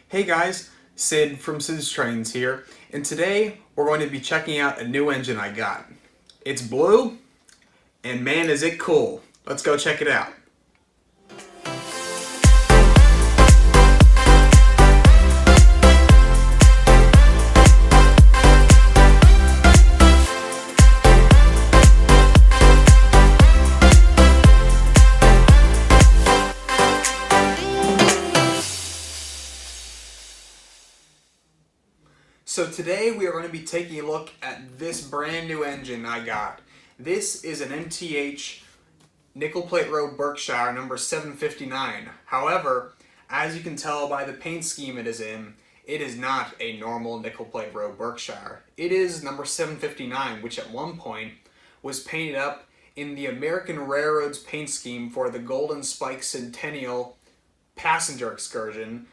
Hey guys, Sid from Sid's Trains here, and today we're going to be checking out a new engine I got. It's blue, and man is it cool. Let's go check it out. So today we are going to be taking a look at this brand new engine I got. This is an MTH nickel plate row Berkshire number 759. However, as you can tell by the paint scheme it is not a normal nickel plate row Berkshire. It is number 759, which at one point was painted up in the American Railroads paint scheme for the Golden Spike Centennial passenger excursion,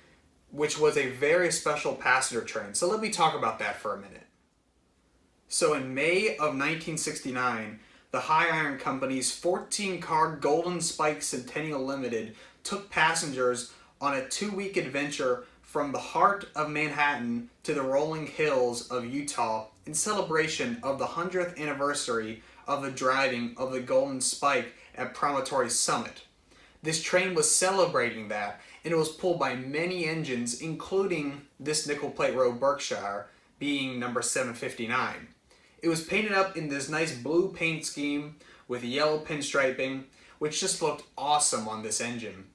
which was a very special passenger train. So let me talk about that for a minute. So in May of 1969, the High Iron Company's 14-car Golden Spike Centennial Limited took passengers on a 2-week adventure from the heart of Manhattan to the rolling hills of Utah in celebration of the 100th anniversary of the driving of the Golden Spike at Promontory Summit. This train was celebrating that, and it was pulled by many engines, including this nickel plate row Berkshire, being number 759. It was painted up in this nice blue paint scheme with yellow pinstriping, which just looked awesome on this engine.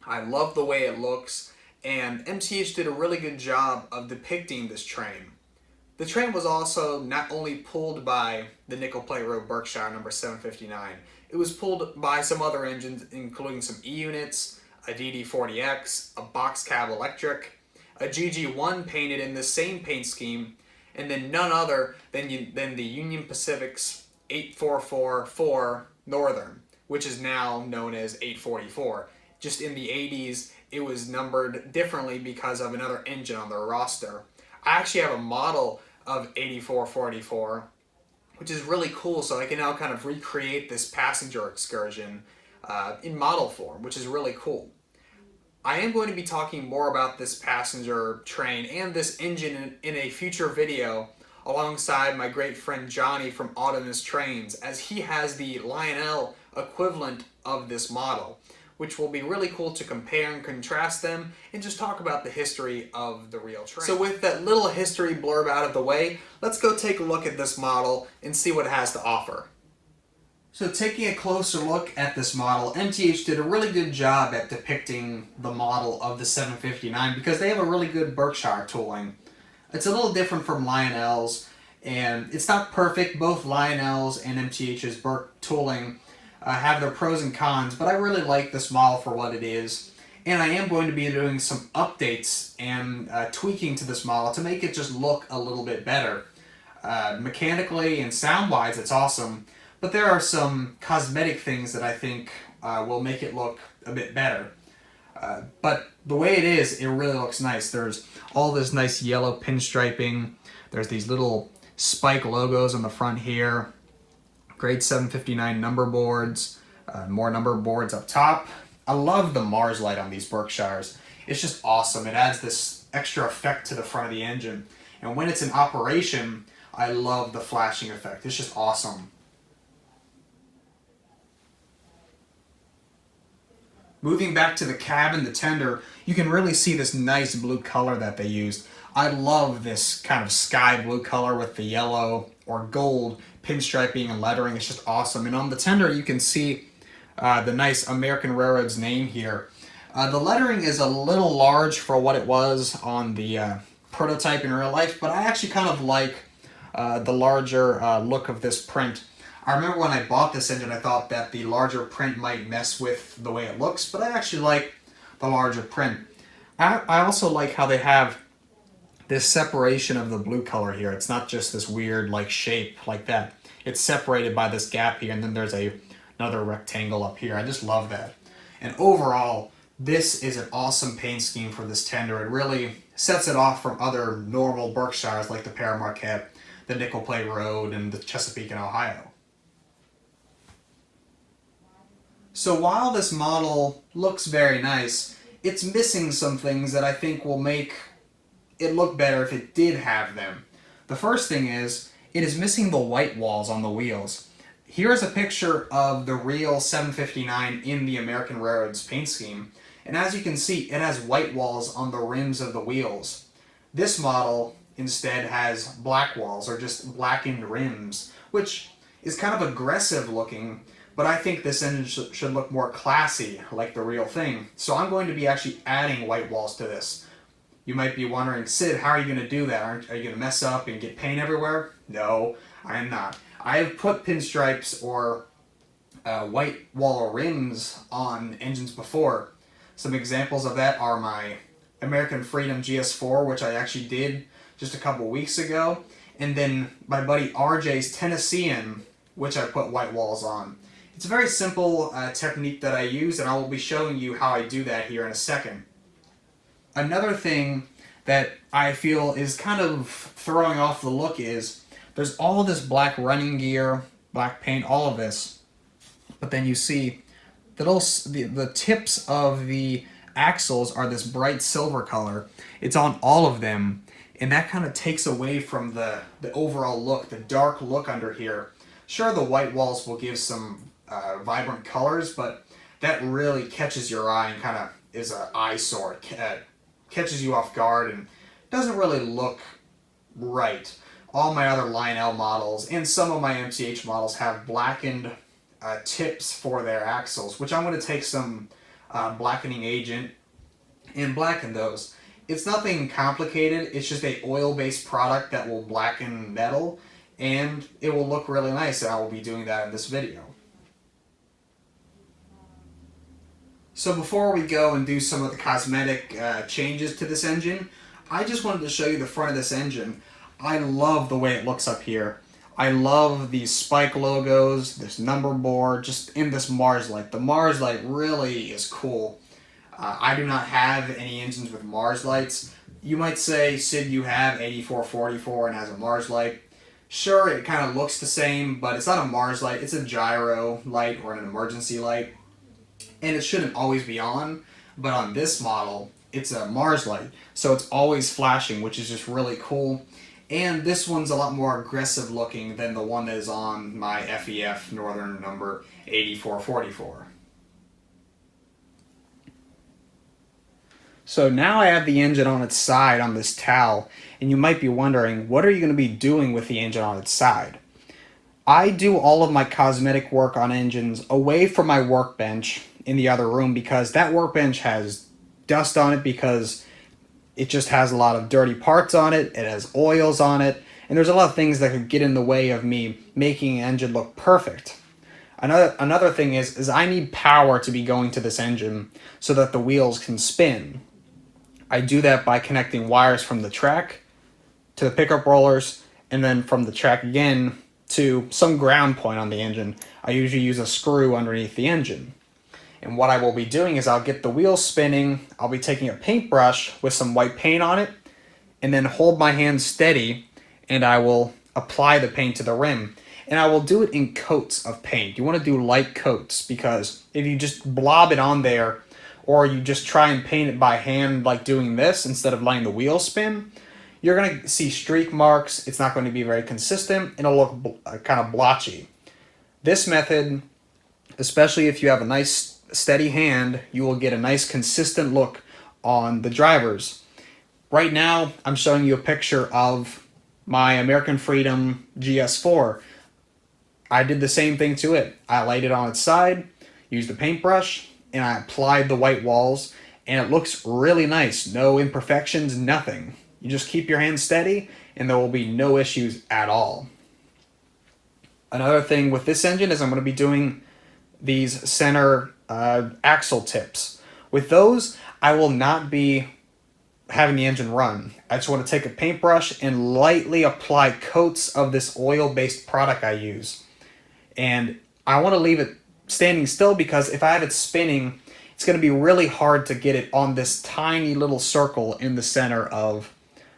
I love the way it looks, and MTH did a really good job of depicting this train. The train was also not only pulled by the nickel plate row Berkshire number 759, it was pulled by some other engines, including some E-units, a DD40X, a box cab electric, a GG1 painted in the same paint scheme, and then none other than the Union Pacific's 8444 Northern, which is now known as 844. Just in the 80s, it was numbered differently because of another engine on their roster. I actually have a model of 8444, which is really cool, so I can now kind of recreate this passenger excursion in model form, which is really cool. I am going to be talking more about this passenger train and this engine in a future video alongside my great friend Johnny from Autonomous Trains, as he has the Lionel equivalent of this model, which will be really cool to compare and contrast them and just talk about the history of the real train. So with that little history blurb out of the way, let's go take a look at this model and see what it has to offer. So taking a closer look at this model, MTH did a really good job at depicting the model of the 759 because they have a really good Berkshire tooling. It's a little different from Lionel's, and it's not perfect. Both Lionel's and MTH's tooling have their pros and cons, but I really like this model for what it is. And I am going to be doing some updates and tweaking to this model to make it just look a little bit better. Mechanically and sound-wise, it's awesome, but there are some cosmetic things that I think will make it look a bit better. But the way it is, it really looks nice. There's all this nice yellow pinstriping. There's these little spike logos on the front here. Grade 759 number boards, more number boards up top. I love the Mars light on these Berkshires. It's just awesome. It adds this extra effect to the front of the engine. And when it's in operation, I love the flashing effect. It's just awesome. Moving back to the cab and the tender, you can really see this nice blue color that they used. I love this kind of sky blue color with the yellow or gold pinstriping and lettering. It's just awesome. And on the tender, you can see the nice American Railroads name here. The lettering is a little large for what it was on the prototype in real life, but I actually kind of like the larger look of this print. I remember when I bought this engine, I thought that the larger print might mess with the way it looks, but I actually like the larger print. I also like how they have this separation of the blue color here. It's not just this weird like shape like that. It's separated by this gap here, and then there's another rectangle up here. I just love that. And overall, this is an awesome paint scheme for this tender. It really sets it off from other normal Berkshires like the Paramarquette, the Nickel Plate Road, and the Chesapeake in Ohio. So while this model looks very nice, it's missing some things that I think will make it look better if it did have them. The first thing is, it is missing the white walls on the wheels. Here's a picture of the real 759 in the American Railroads paint scheme, and as you can see, it has white walls on the rims of the wheels. This model instead has black walls, or just blackened rims, which is kind of aggressive looking, but I think this engine should look more classy, like the real thing. So I'm going to be actually adding white walls to this. You might be wondering, Sid, how are you going to do that? Are you going to mess up and get paint everywhere? No, I am not. I have put pinstripes or white wall rims on engines before. Some examples of that are my American Freedom GS4, which I actually did just a couple weeks ago, and then my buddy RJ's Tennessean, which I put white walls on. It's a very simple technique that I use, and I will be showing you how I do that here in a second. Another thing that I feel is kind of throwing off the look is there's all this black running gear, black paint, all of this, but then you see the tips of the axles are this bright silver color. It's on all of them, and that kind of takes away from the overall look, the dark look under here. Sure, the white walls will give some vibrant colors, but that really catches your eye and kind of is an eyesore. Catches you off guard and doesn't really look right. All my other Line L models and some of my MTH models have blackened tips for their axles, which I'm going to take some blackening agent and blacken those. It's nothing complicated, it's just a oil-based product that will blacken metal, and it will look really nice, and I will be doing that in this video. So before we go and do some of the cosmetic changes to this engine, I just wanted to show you the front of this engine. I love the way it looks up here. I love these spike logos, this number board, just in this Mars light. The Mars light really is cool. I do not have any engines with Mars lights. You might say, Sid, you have 8444 and has a Mars light. Sure, it kind of looks the same, but it's not a Mars light. It's a gyro light or an emergency light. And it shouldn't always be on, but on this model, it's a Mars light, so it's always flashing, which is just really cool. And this one's a lot more aggressive looking than the one that is on my FEF Northern number 8444. So now I have the engine on its side on this towel, and you might be wondering, what are you going to be doing with the engine on its side? I do all of my cosmetic work on engines away from my workbench in the other room, because that workbench has dust on it because it just has a lot of dirty parts on it, it has oils on it, and there's a lot of things that could get in the way of me making an engine look perfect. Another thing is I need power to be going to this engine so that the wheels can spin. I do that by connecting wires from the track to the pickup rollers, and then from the track again to some ground point on the engine. I usually use a screw underneath the engine. And what I will be doing is I'll get the wheels spinning, I'll be taking a paintbrush with some white paint on it, and then hold my hand steady, and I will apply the paint to the rim. And I will do it in coats of paint. You want to do light coats, because if you just blob it on there, or you just try and paint it by hand like doing this instead of letting the wheels spin, you're going to see streak marks, it's not going to be very consistent, it'll look kind of blotchy. This method, especially if you have a nice steady hand, you will get a nice consistent look on the drivers. Right now, I'm showing you a picture of my American Freedom GS4. I did the same thing to it. I laid it on its side, used a paintbrush, and I applied the white walls, and it looks really nice. No imperfections, nothing. You just keep your hand steady, and there will be no issues at all. Another thing with this engine is I'm going to be doing these center axle tips. With those, I will not be having the engine run. I just want to take a paintbrush and lightly apply coats of this oil-based product I use. And I want to leave it standing still, because if I have it spinning, it's going to be really hard to get it on this tiny little circle in the center of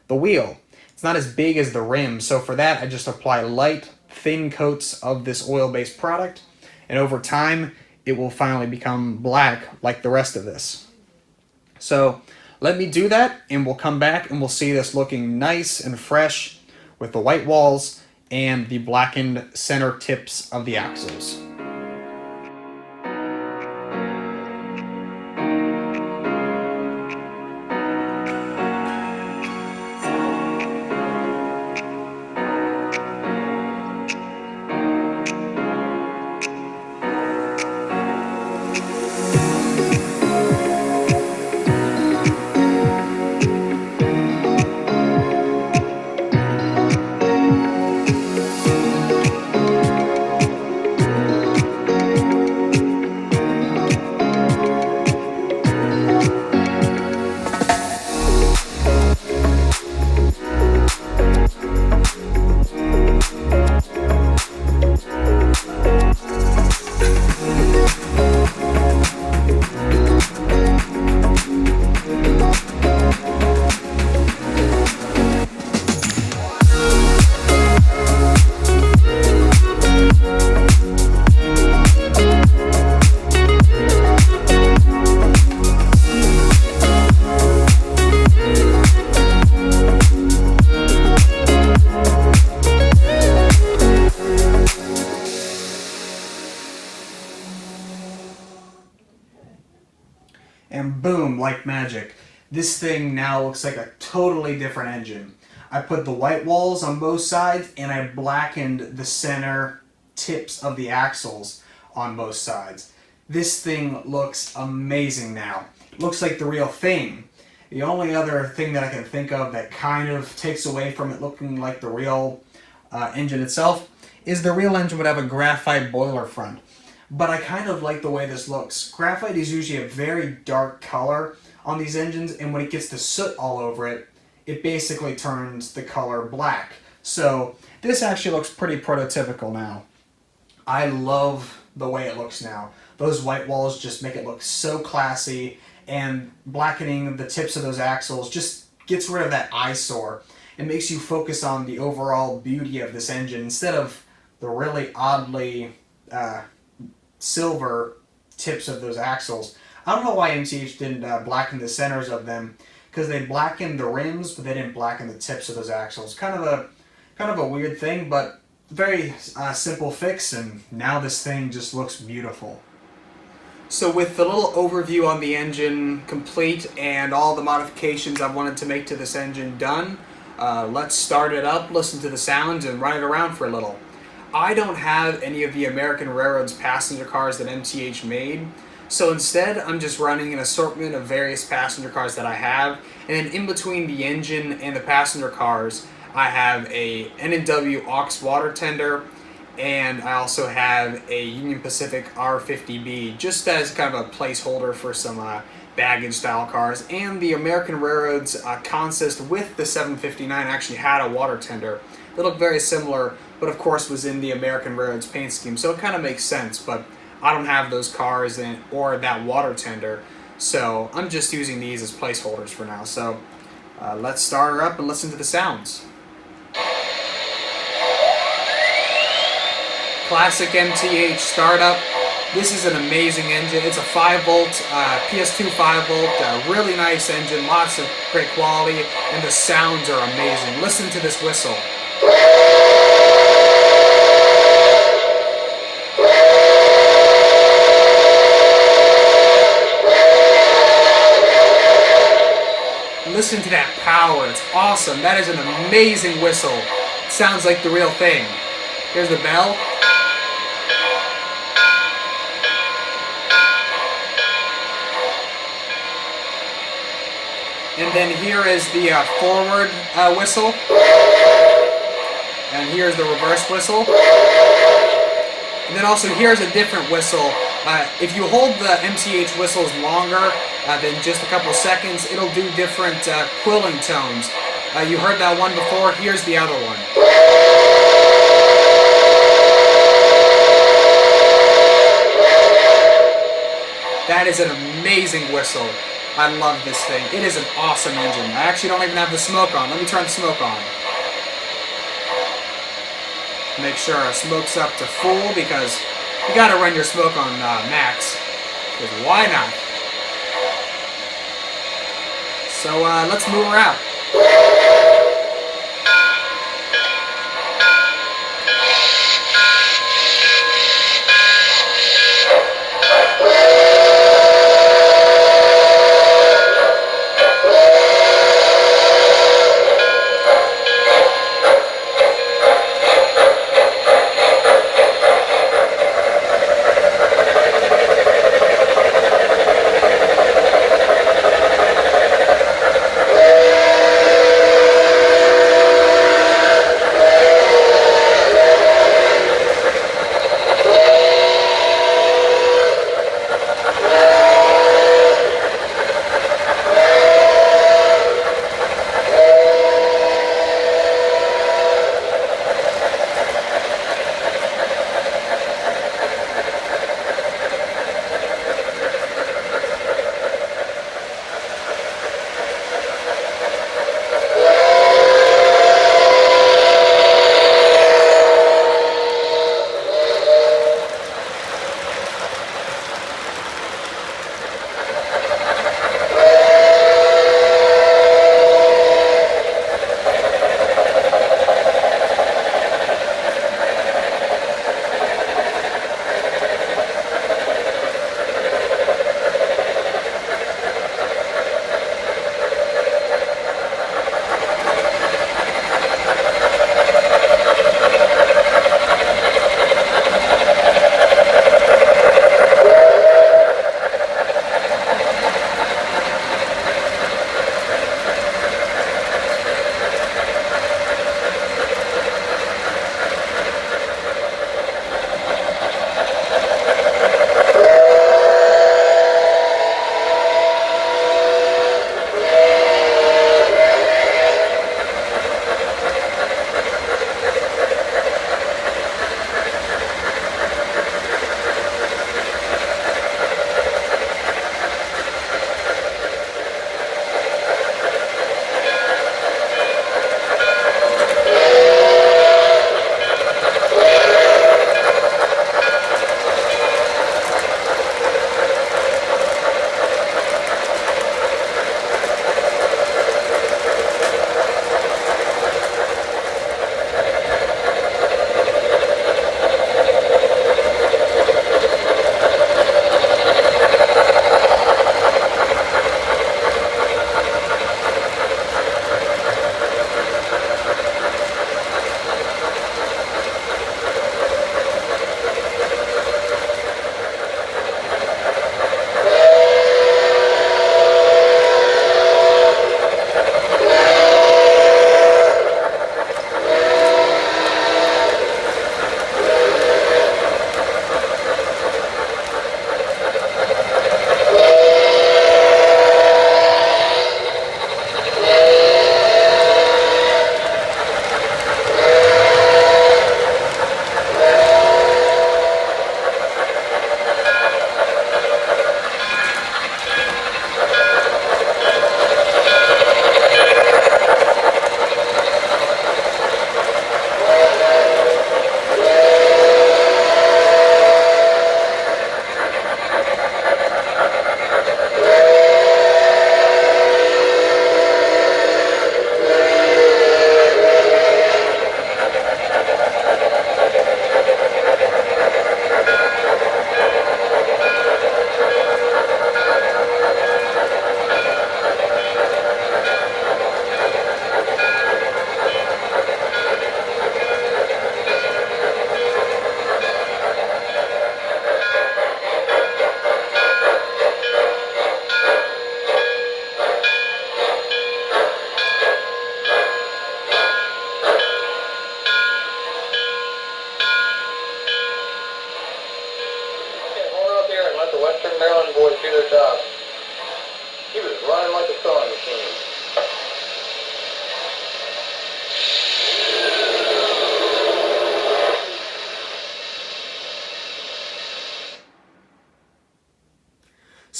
the wheel. It's not as big as the rim, so for that I just apply light, thin coats of this oil-based product, and over time it will finally become black like the rest of this. So let me do that, and we'll come back and we'll see this looking nice and fresh with the white walls and the blackened center tips of the axles. And boom, like magic, this thing now looks like a totally different engine. I put the white walls on both sides, and I blackened the center tips of the axles on both sides. This thing looks amazing now. It looks like the real thing. The only other thing that I can think of that kind of takes away from it looking like the real engine itself is the real engine would have a graphite boiler front. But I kind of like the way this looks. Graphite is usually a very dark color on these engines, and when it gets the soot all over it, it basically turns the color black. So this actually looks pretty prototypical now. I love the way it looks now. Those white walls just make it look so classy, and blackening the tips of those axles just gets rid of that eyesore. It makes you focus on the overall beauty of this engine instead of the really oddly silver tips of those axles. I don't know why MTH didn't blacken the centers of them, because they blackened the rims, but they didn't blacken the tips of those axles. Kind of a weird thing, but very simple fix, and now this thing just looks beautiful. So with the little overview on the engine complete and all the modifications I've wanted to make to this engine done, let's start it up, listen to the sounds, and run it around for a little. I don't have any of the American Railroad's passenger cars that MTH made, so instead I'm just running an assortment of various passenger cars that I have, and then in between the engine and the passenger cars, I have a N&W aux water tender, and I also have a Union Pacific R50B, just as kind of a placeholder for some baggage style cars. And the American Railroad's consist with the 759 actually had a water tender that looked very similar, but of course was in the American Railroad's paint scheme, so it kind of makes sense. But I don't have those cars or that water tender, so I'm just using these as placeholders for now. So let's start her up and listen to the sounds. Classic MTH startup. This is an amazing engine. It's a 5-volt, PS2 5-volt, really nice engine, lots of great quality, and the sounds are amazing. Listen to this whistle. Listen to that power. It's awesome. That is an amazing whistle. It sounds like the real thing. Here's the bell. And then here is the forward whistle. And here's the reverse whistle. And then also here's a different whistle. If you hold the MTH whistles longer than just a couple seconds, it'll do different quilling tones. You heard that one before. Here's the other one. That is an amazing whistle. I love this thing. It is an awesome engine. I actually don't even have the smoke on. Let me turn the smoke on. Make sure our smoke's up to full, because you gotta run your smoke on max. Because why not? So let's move around.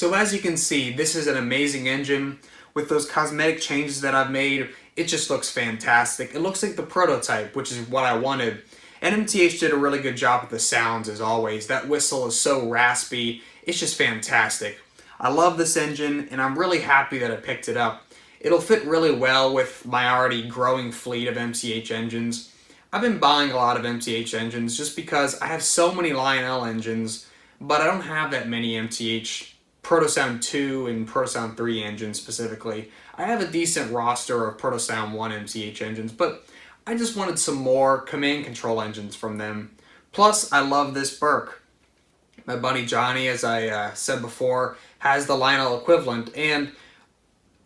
So as you can see, this is an amazing engine. With those cosmetic changes that I've made, it just looks fantastic. It looks like the prototype, which is what I wanted. And MTH did a really good job with the sounds as always. That whistle is so raspy. It's just fantastic. I love this engine and I'm really happy that I picked it up. It'll fit really well with my already growing fleet of MTH engines. I've been buying a lot of MTH engines just because I have so many Lionel engines, but I don't have that many MTH Protosound 2 and Protosound 3 engines specifically. I have a decent roster of Protosound 1 MTH engines, but I just wanted some more command control engines from them. Plus, I love this Berk. My buddy Johnny, as I said before, has the Lionel equivalent, and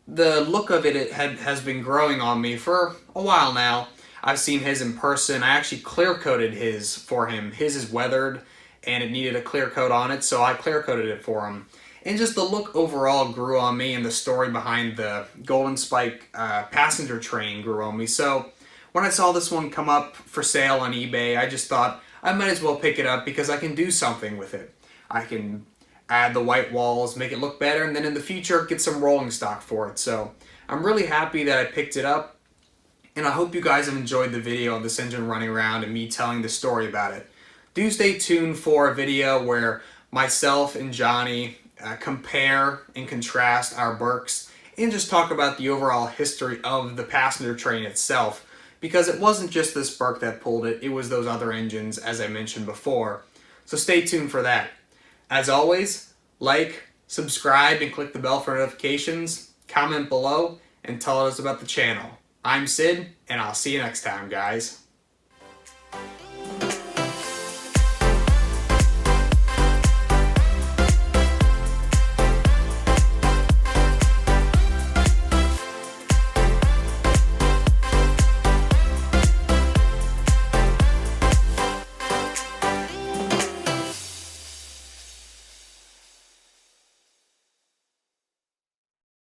the look of it has been growing on me for a while now. I've seen his in person. I actually clear coated his for him. His is weathered and it needed a clear coat on it, so I clear coated it for him. And just the look overall grew on me, and the story behind the Golden Spike passenger train grew on me. So when I saw this one come up for sale on eBay, I just thought I might as well pick it up because I can do something with it. I can add the white walls, make it look better, and then in the future get some rolling stock for it. So I'm really happy that I picked it up, and I hope you guys have enjoyed the video of this engine running around and me telling the story about it. Do stay tuned for a video where myself and Johnny compare and contrast our Berks and just talk about the overall history of the passenger train itself, because it wasn't just this Berk that pulled it, it was those other engines as I mentioned before. So stay tuned for that. As always, like, subscribe, and click the bell for notifications, comment below, and tell us about the channel. I'm Sid, and I'll see you next time, guys.